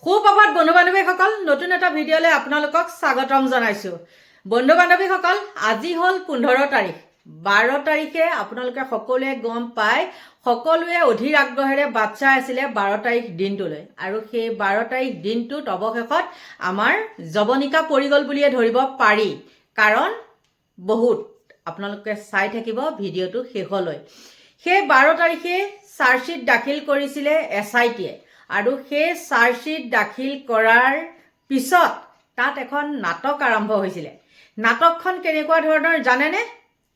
সুপ্ৰভাত বন্ধু বান্ধৱীসকল, নতুন এটা ভিডিঅ'লৈ আপোনালোকক স্বাগতম জনাইছো। বন্ধু বান্ধৱীসকল, আজি হ'ল 15 তাৰিখ। 12 তাৰিখে আপোনালোকে সকলোৱে গম পায়, সকলোৱে অধীৰ আগ্ৰহেৰে বাট চাই আছিলে 12 তাৰিখ দিনটোলৈ। আৰু সেই 12 তাৰিখ দিনটোত অৱশেষত আমাৰ জৱনিকা পৰি গ'ল বুলিয়ে ধৰিব পাৰি। কাৰণ বহুত আপোনালোকে চাই থাকিব ভিডিঅ'টো শেষলৈ। সেই 12 তাৰিখে চাৰ্জশ্বিট দাখিল কৰিছিলে SIT-য়ে। আৰু সেই চাৰ্জশ্বিট দাখিল কৰাৰ পিছত তাত এখন নাটক আৰম্ভ হৈছিলে। নাটকখন কেনেকুৱা ধৰণৰ জানেনে?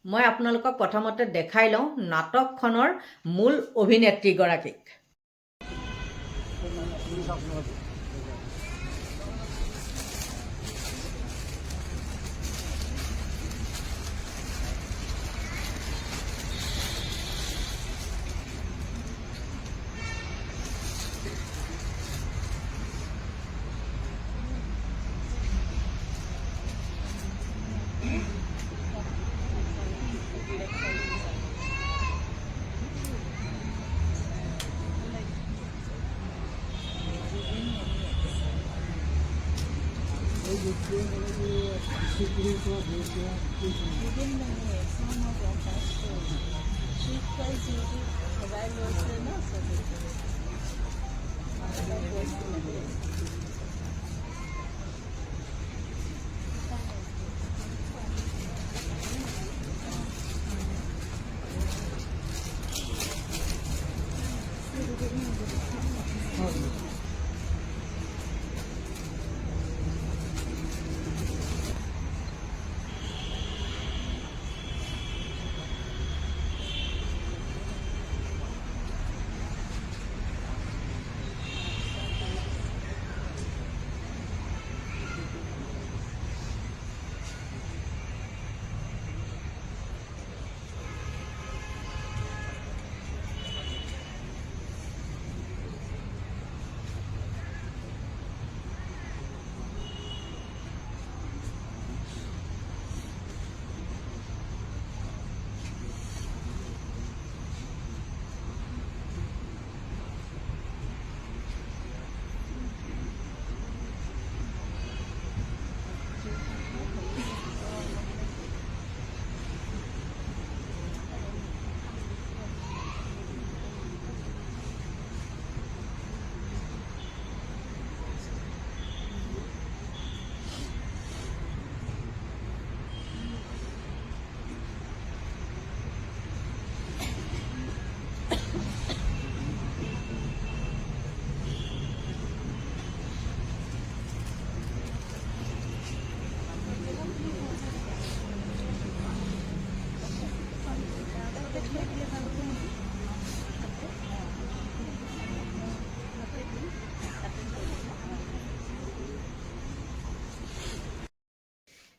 মই আপোনালোকক প্ৰথমতে দেখাই লওঁ নাটকখনৰ মূল অভিনেত্ৰীগৰাকীক।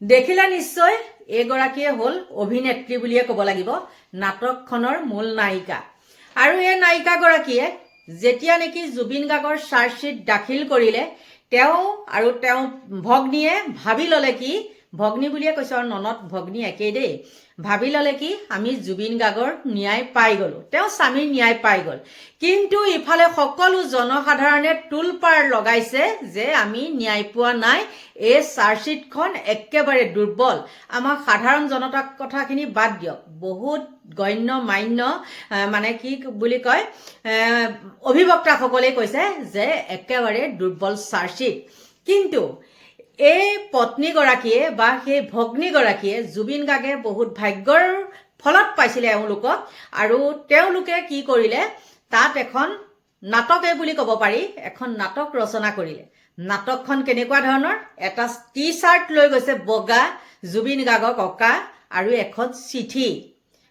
দেখিলা নিশ্চয়, এইগৰাকীয়ে হ'ল অভিনেত্ৰী বুলিয়ে ক'ব লাগিব, নাটকখনৰ মূল নায়িকা। আৰু এই নায়িকাগৰাকীয়ে যেতিয়া নেকি জুবিন গাৰ্গৰ চাৰ্জশ্বিট দাখিল কৰিলে, তেওঁ আৰু তেওঁ ভগ্নীয়ে ভাবি ল'লে কি, ভগ্নী বুলিয়ে কৈছোঁ আৰু ননদ ভগ্নী একেই দেই, ভাবি ল'লে কি আমি জুবিন গাৰ্গৰ ন্যায় পাই গ'লোঁ, তেওঁ স্বামীৰ ন্যায় পাই গ'ল। কিন্তু ইফালে সকলো জনসাধাৰণে তোলপাৰ লগাইছে যে আমি ন্যায় পোৱা নাই, এই চাৰ্জশ্বিটখন একেবাৰে দুৰ্বল। আমাৰ সাধাৰণ জনতাক কথাখিনি বাদ দিয়ক, বহুত গণ্য মান্য মানে কি বুলি কয় অভিবক্তাসকলে কৈছে যে একেবাৰে দুৰ্বল চাৰ্জশ্বিট। কিন্তু এই পত্নীগৰাকীয়ে বা সেই ভগ্নীগৰাকীয়ে জুবিন গাৰ্গে বহুত ভাগ্যৰ ফলত পাইছিলে এওঁলোকক। আৰু তেওঁলোকে কি কৰিলে, তাত এখন নাটকে বুলি ক'ব পাৰি, এখন নাটক ৰচনা কৰিলে। নাটকখন কেনেকুৱা ধৰণৰ, এটা টি চাৰ্ট লৈ গৈছে বগা, জুবিন গাৰ্গক অঁকা, আৰু এখন চিঠি।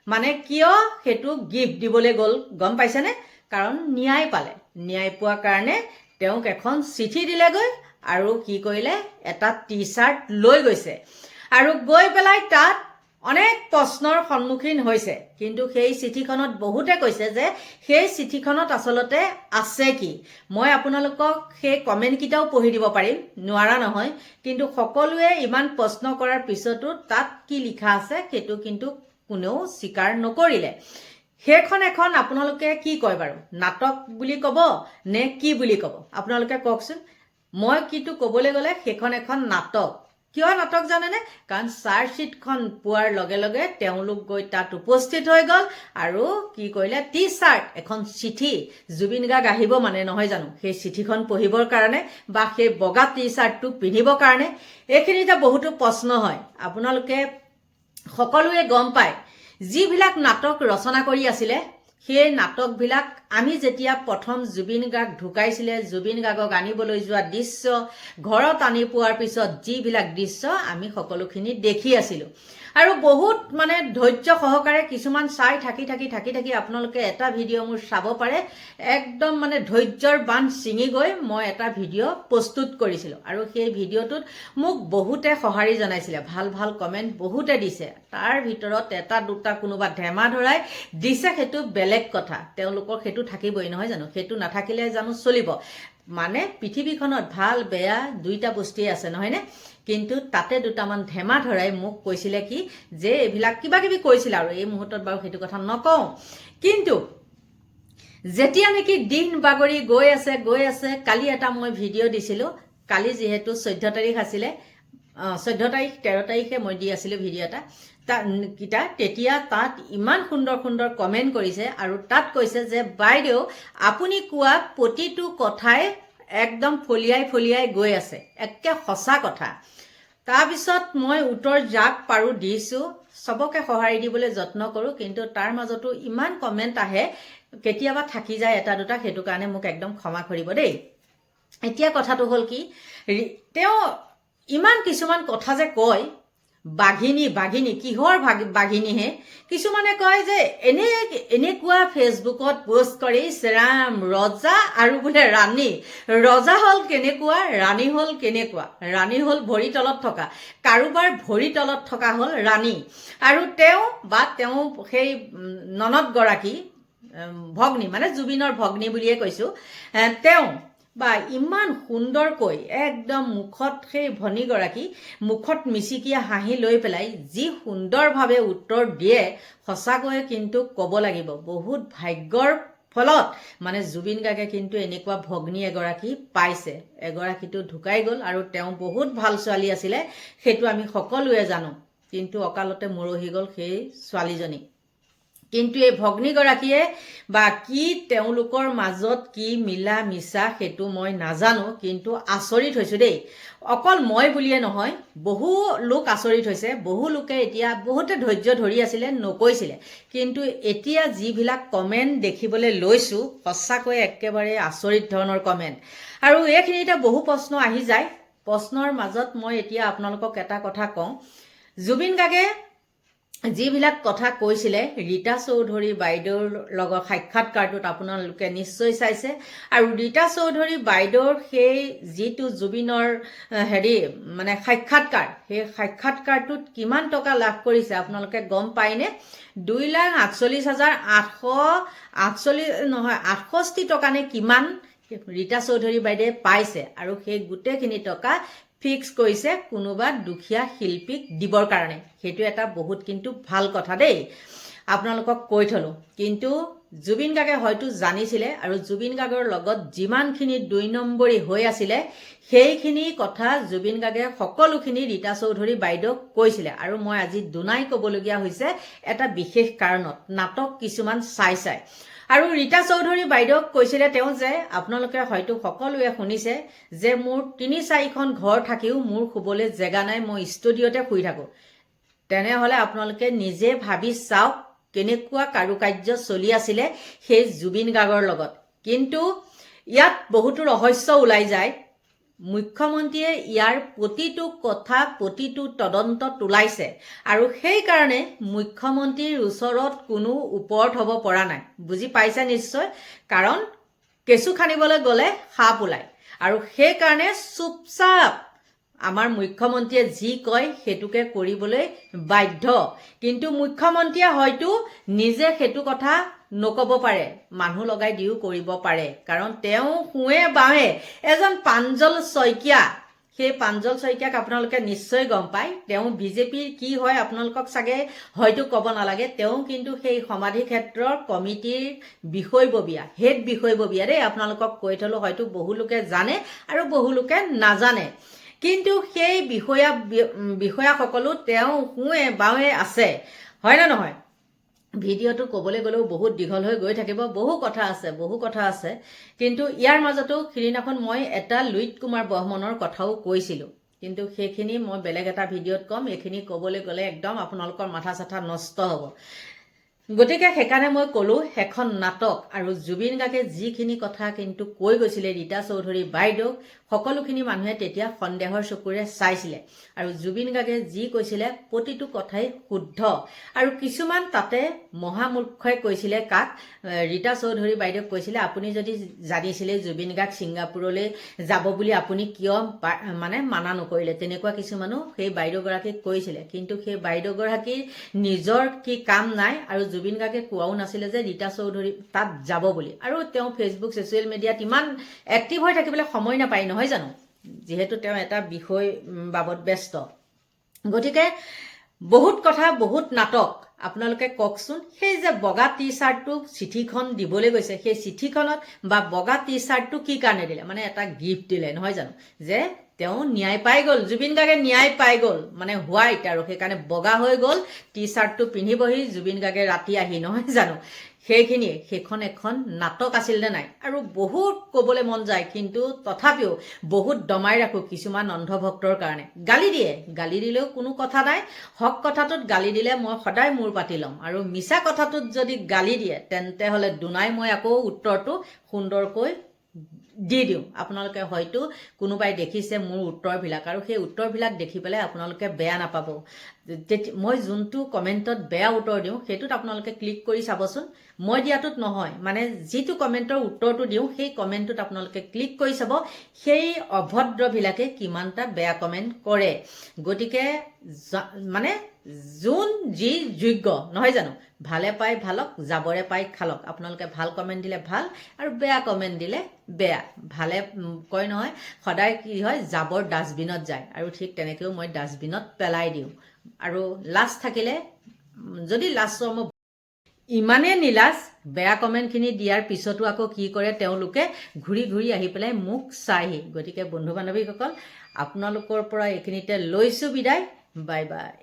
মানে কিয় সেইটো গিফ্ট দিবলৈ গ'ল গম পাইছেনে? কাৰণ ন্যায় পালে, ন্যায় পোৱাৰ কাৰণে তেওঁক এখন চিঠি দিলেগৈ আৰু কি কৰিলে, এটা টি চাৰ্ট লৈ গৈছে। আৰু গৈ পেলাই তাত অনেক প্ৰশ্নৰ সন্মুখীন হৈছে। কিন্তু সেই চিঠিখনত বহুতে কৈছে যে সেই চিঠিখনত আচলতে আছে কি। মই আপোনালোকক সেই কমেণ্টকেইটাও পঢ়ি দিব পাৰিম, নোৱাৰা নহয়। কিন্তু সকলোৱে ইমান প্ৰশ্ন কৰাৰ পিছতো তাত কি লিখা আছে সেইটো কিন্তু কোনেও স্বীকাৰ নকৰিলে। সেইখন এখন আপোনালোকে কি কয় বাৰু, নাটক বুলি ক'ব নে কি বুলি ক'ব আপোনালোকে কওকচোন। মই কিন্তু ক'বলৈ গ'লে সেইখন এখন নাটক। কিয় নাটক জানেনে? কাৰণ চাৰ্জশ্বিটখন পোৱাৰ লগে লগে তেওঁলোক গৈ তাত উপস্থিত হৈ গ'ল আৰু কি কৰিলে, টি চাৰ্ট এখন চিঠি, জুবিন গাৰ্গ আহিব মানে নহয় জানো, সেই চিঠিখন পঢ়িবৰ কাৰণে বা সেই বগা টি চাৰ্টটো পিন্ধিবৰ কাৰণে। এইখিনিতে বহুতো প্ৰশ্ন হয়। আপোনালোকে সকলোৱে গম পায়, যিবিলাক নাটক ৰচনা কৰি আছিলে সেই নাটকবিলাক আমি যেতিয়া প্ৰথম জুবিন গাৰ্গ ঢুকাইছিলে, জুবিন গাৰ্গক আনিবলৈ যোৱা দৃশ্য, ঘৰত আনি পোৱাৰ পিছত যিবিলাক দৃশ্য আমি সকলোখিনি দেখি আছিলোঁ। আৰু বহুত মানে ধৈৰ্য সহকাৰে কিছুমান চাই থাকি আপোনালোকে এটা ভিডিঅ' মোৰ চাব পাৰে। একদম মানে ধৈৰ্যৰ বান্ধ ছিঙি গৈ মই এটা ভিডিঅ' প্ৰস্তুত কৰিছিলোঁ আৰু সেই ভিডিঅ'টোত মোক বহুতে সঁহাৰি জনাইছিলে, ভাল ভাল কমেণ্ট বহুতে দিছে। তাৰ ভিতৰত এটা দুটা কোনোবা ধেমা ধৰাই দিছে, সেইটো বেলেগ কথা, তেওঁলোকৰ সেইটো থাকিবই নহয় জানো, সেইটো নাথাকিলে জানো চলিব? মানে পৃথিৱীখনত ভাল বেয়া দুইটা বস্তুৱেই আছে নহয়নে? কিন্তু তাতে দুটামান ধেমা ধৰাই মোক কৈছিলে কি যে এইবিলাক কিবা কিবি কৈছিলে আৰু এই মুহূৰ্তত বাৰু সেইটো কথা নকওঁ। কিন্তু যেতিয়া নেকি দিন বাগৰি গৈ আছে, কালি এটা মই ভিডিঅ' দিছিলোঁ, কালি যিহেতু 14 তাৰিখ আছিলে, 14 তাৰিখ 13 তাৰিখে মই দি আছিলোঁ ভিডিঅ' এটা, তেতিয়া তাত ইমান সুন্দৰ সুন্দৰ কমেণ্ট কৰিছে আৰু তাত কৈছে যে বাইদেউ আপুনি কোৱা প্ৰতিটো কথাই একদম ফলিয়াই গৈ আছে, একে সঁচা কথা। তাৰপিছত মই উত্তৰ যাক পাৰোঁ দিছোঁ, চবকে সঁহাৰি দিবলৈ যত্ন কৰোঁ, কিন্তু তাৰ মাজতো ইমান কমেণ্ট আহে, কেতিয়াবা থাকি যায় এটা দুটা, সেইটো কাৰণে মোক একদম ক্ষমা কৰিব দেই। এতিয়া কথাটো হ'ল কি, তেওঁ ইমান কিছুমান কথা যে কয়, বাঘিনী কিহৰ বাঘিনীহে? কিছুমানে কয় যে এনেকুৱা ফেচবুকত পোষ্ট কৰি ৰাম ৰজা আৰু বোলে ৰাণী, ৰজা হ'ল কেনেকুৱা, ৰাণী হ'ল কেনেকুৱা? ৰাণী হ'ল ভৰি তলত থকা, কাৰোবাৰ ভৰি তলত থকা হ'ল ৰাণী। আৰু তেওঁ সেই ননদগৰাকী ভগ্নী, মানে জুবিনৰ ভগ্নী বুলিয়ে কৈছোঁ, তেওঁ বা ইমান সুন্দৰকৈ একদম মুখত, সেই ভনীগৰাকী মুখত মিচিকিয়া হাঁহি লৈ পেলাই যি সুন্দৰভাৱে উত্তৰ দিয়ে, সঁচাকৈয়ে কিন্তু ক'ব লাগিব বহুত ভাগ্যৰ ফলত মানে জুবিন গাৰ্গে কিন্তু এনেকুৱা ভগ্নী এগৰাকী পাইছে। এগৰাকীটো ঢুকাই গ'ল আৰু তেওঁ বহুত ভাল ছোৱালী আছিলে, সেইটো আমি সকলোৱে জানো, কিন্তু অকালতে মৰহি গ'ল সেই ছোৱালীজনী। কিন্তু এই ভগ্নীগৰাকীয়ে বা কি তেওঁলোকৰ মাজত কি মিলা মিছা সেইটো মই নাজানো, কিন্তু আচৰিত হৈছোঁ দেই। অকল মই বুলিয়ে নহয়, বহু লোক আচৰিত হৈছে। বহু লোকে এতিয়া বহুতে ধৈৰ্য ধৰি আছিলে, নকৈছিলে, কিন্তু এতিয়া যিবিলাক কমেণ্ট দেখিবলৈ লৈছোঁ সঁচাকৈ একেবাৰে আচৰিত ধৰণৰ কমেণ্ট। আৰু এইখিনিতে বহু প্ৰশ্ন আহি যায়। প্ৰশ্নৰ মাজত মই এতিয়া আপোনালোকক এটা কথা কওঁ, জুবিন গাৰ্গে যিবিলাক কথা কৈছিলে, ৰীতা চৌধুৰী বাইদেউৰ লগত সাক্ষাৎকাৰটোত আপোনালোকে নিশ্চয় চাইছে। আৰু ৰীতা চৌধুৰী বাইদেউৰ সেই যিটো জুবিনৰ মানে সাক্ষাৎকাৰ, সেই সাক্ষাৎকাৰটোত কিমান টকা লাভ কৰিছে আপোনালোকে গম পায়নে? 2,48,868 টকা নে কিমান ৰীতা চৌধুৰী বাইদেৱে পাইছে। আৰু সেই গোটেইখিনি টকা ফিক্স কৰিছে কোনোবা দুখীয়া শিল্পীক দিবৰ কাৰণে। সেইটো এটা বহুত কিন্তু ভাল কথা দেই, আপোনালোকক কৈ থলোঁ। কিন্তু জুবিন গাৰ্গে হয়তো জানিছিলে, আৰু জুবিন গাৰ্গৰ লগত যিমানখিনি 2 নম্বৰী হৈ আছিলে সেইখিনি কথা জুবিন গাৰ্গে সকলোখিনি ৰীতা চৌধুৰী বাইদেউক কৈছিলে। আৰু মই আজি দুনাই ক'বলগীয়া হৈছে এটা বিশেষ কাৰণত, নাটক কিছুমান চাই। আৰু ৰীতা চৌধুৰী বাইদেউক কৈছিলে তেওঁ যে, আপোনালোকে হয়তো সকলোৱে শুনিছে যে মোৰ 3-4খন ঘৰ থাকিও মোৰ শুবলৈ জেগা নাই, মই ষ্টুডিঅ'তে শুই থাকোঁ। তেনেহ'লে আপোনালোকে নিজে ভাবি চাওক কেনেকুৱা কাৰুকাৰ্য চলি আছিলে সেই জুবিন গাৰ্গৰ লগত। কিন্তু ইয়াত বহুতো ৰহস্য ওলাই যায়। মুখ্যমন্ত্ৰীয়ে ইয়াৰ প্ৰতিটো কথা, প্ৰতিটো তদন্ত তোলাইছে, আৰু সেইকাৰণে মুখ্যমন্ত্ৰীৰ ওচৰত কোনো ওপৰত হ'ব পৰা নাই। বুজি পাইছে নিশ্চয়, কাৰণ কেঁচু খানিবলৈ গ'লে সাপ ওলায়, আৰু সেইকাৰণে চুপচাপ আমাৰ মুখ্যমন্ত্ৰীয়ে যি কয় সেইটোকে কৰিবলৈ বাধ্য। কিন্তু মুখ্যমন্ত্ৰীয়ে হয়তো নিজে সেইটো কথা নক'ব পাৰে, মানুহ লগাই দিও কৰিব পাৰে, কাৰণ তেওঁ শুৱে বাৱে এজন প্ৰাঞ্জল শইকীয়া, সেই প্ৰাঞ্জল শইকীয়াক আপোনালোকে নিশ্চয় গম পায়। তেওঁ বিজেপিৰ কি হয় আপোনালোকক চাগে হয়তো ক'ব নালাগে। তেওঁ কিন্তু সেই সমাধি ক্ষেত্ৰৰ কমিটিৰ বিষয়ববীয়া, হেড বিষয়ববীয়া দেই। আপোনালোকক কৈ থলো, হয়তো বহু লোকে জানে আৰু বহু লোকে নাজানে। কিন্তু সেই বিষয়াসকলো তেওঁ সোঁৱে বাওঁৱে আছে, হয় নে নহয়? ভিডিঅ'টো ক'বলৈ গ'লেও বহুত দীঘল হৈ গৈ থাকিব, বহু কথা আছে। কিন্তু ইয়াৰ মাজতো সিদিনাখন মই এটা লুইত কুমাৰ বৰ্মনৰ কথাও কৈছিলোঁ, কিন্তু সেইখিনি মই বেলেগ এটা ভিডিঅ'ত ক'ম। এইখিনি ক'বলৈ গ'লে একদম আপোনালোকৰ মাথা চাথা নষ্ট হ'ব। গতিকে সেইকাৰণে মই ক'লো, এখন নাটক আৰু জুবিন গাৰ্গে যিখিনি কথা কিন্তু কৈ গৈছিলে ৰীতা চৌধুৰী বাইদেউক, সকলোখিনি মানুহে তেতিয়া সন্দেহৰ চকুৰে চাইছিলে। আৰু জুবিন গাৰ্গে যি কৈছিলে প্ৰতিটো কথাই শুদ্ধ। আৰু কিছুমান তাতে মহামূৰ্খই কৈছিলে, কাক? ৰীতা চৌধুৰী বাইদেউক কৈছিলে, আপুনি যদি জানিছিলে জুবিন গাৰ্গ ছিংগাপুৰলৈ যাব বুলি আপুনি কিয় মানে মানা নকৰিলে? তেনেকুৱা কিছুমানো সেই বাইদেউগৰাকীক কৈছিলে। কিন্তু সেই বাইদেউগৰাকীৰ নিজৰ কি কাম নাই, আৰু জুবিন গাৰ্গে কোৱাও নাছিলে যে ৰীতা চৌধুৰী তাত যাব বুলি। আৰু তেওঁ ফেচবুক ছ'চিয়েল মিডিয়াত ইমান এক্টিভ হৈ থাকিবলৈ সময় নাপায়, নহয় জানো? যিহেতু তেওঁ এটা বিষয় বাবদ ব্যস্ত। গতিকে বহুত কথা, বহুত নাটক। আপোনালোকে কওকচোন, সেই যে বগা টি চাৰ্টটো চিঠিখন দিবলৈ গৈছে, সেই চিঠিখনত বা বগা টি চাৰ্টটো কি কাৰণে দিলে? মানে এটা গিফ্ট দিলে, নহয় জানো? যে তেওঁ ন্যায় পাই গ'ল, জুবিন গাৰ্গে ন্যায় পাই গ'ল, মানে হোৱাইট, আৰু সেইকাৰণে বগা হৈ গ'ল। টি চাৰ্টটো পিন্ধিবহি জুবিন গাৰ্গে ৰাতি আহি, নহয় জানো? সেইখিনিয়ে, সেইখন এখন নাটক আছিল নে নাই? আৰু বহুত ক'বলৈ মন যায়, কিন্তু তথাপিও বহুত দমাই ৰাখোঁ কিছুমান অন্ধভক্তৰ কাৰণে। গালি দিলেও কোনো কথা নাই। হক কথাটোত গালি দিলে মই সদায় মূৰ পাতি ল'ম, আৰু মিছা কথাটোত যদি গালি দিয়ে তেন্তে হ'লে দুনাই মই আকৌ উত্তৰটো সুন্দৰকৈ দি দিওঁ। আপোনালোকে হয়তো কোনোবাই দেখিছে মোৰ উত্তৰবিলাক, আৰু সেই উত্তৰবিলাক দেখি পেলাই আপোনালোকে বেয়া নাপাব। মই যোনটো কমেণ্টত বেয়া উত্তৰ দিওঁ সেইটোত আপোনালোকে ক্লিক কৰি চাবচোন। মই দিয়াটোত নহয়, মানে যিটো কমেণ্টৰ উত্তৰটো দিওঁ সেই কমেণ্টটোত আপোনালোকে ক্লিক কৰি চাব, সেই অভদ্ৰবিলাকে কিমানটা বেয়া কমেণ্ট কৰে। গতিকে মানে যোন যি যোগ্য, নহয় জানো? ভালে পাই ভালক, জাবৰে পাই খালক। আপোনালোকে ভাল কমেণ্ট দিলে ভাল, আৰু বেয়া কমেণ্ট দিলে বেয়া। ভালে কয় নহয়, সদায় কি হয়, জাবৰ ডাষ্টবিনত যায়, আৰু ঠিক তেনেকৈও মই ডাষ্টবিনত পেলাই দিওঁ। আৰু লাজ থাকিলে, যদি লাজ চৰ্ম ইমানেই নিলাজ, বেয়া কমেণ্টখিনি দিয়াৰ পিছতো আকৌ কি কৰে, তেওঁলোকে ঘূৰি আহি পেলাই মোক চায়হি। গতিকে বন্ধু বান্ধৱীসকল, আপোনালোকৰ পৰা এইখিনিতে লৈছোঁ বিদায়। Bye bye.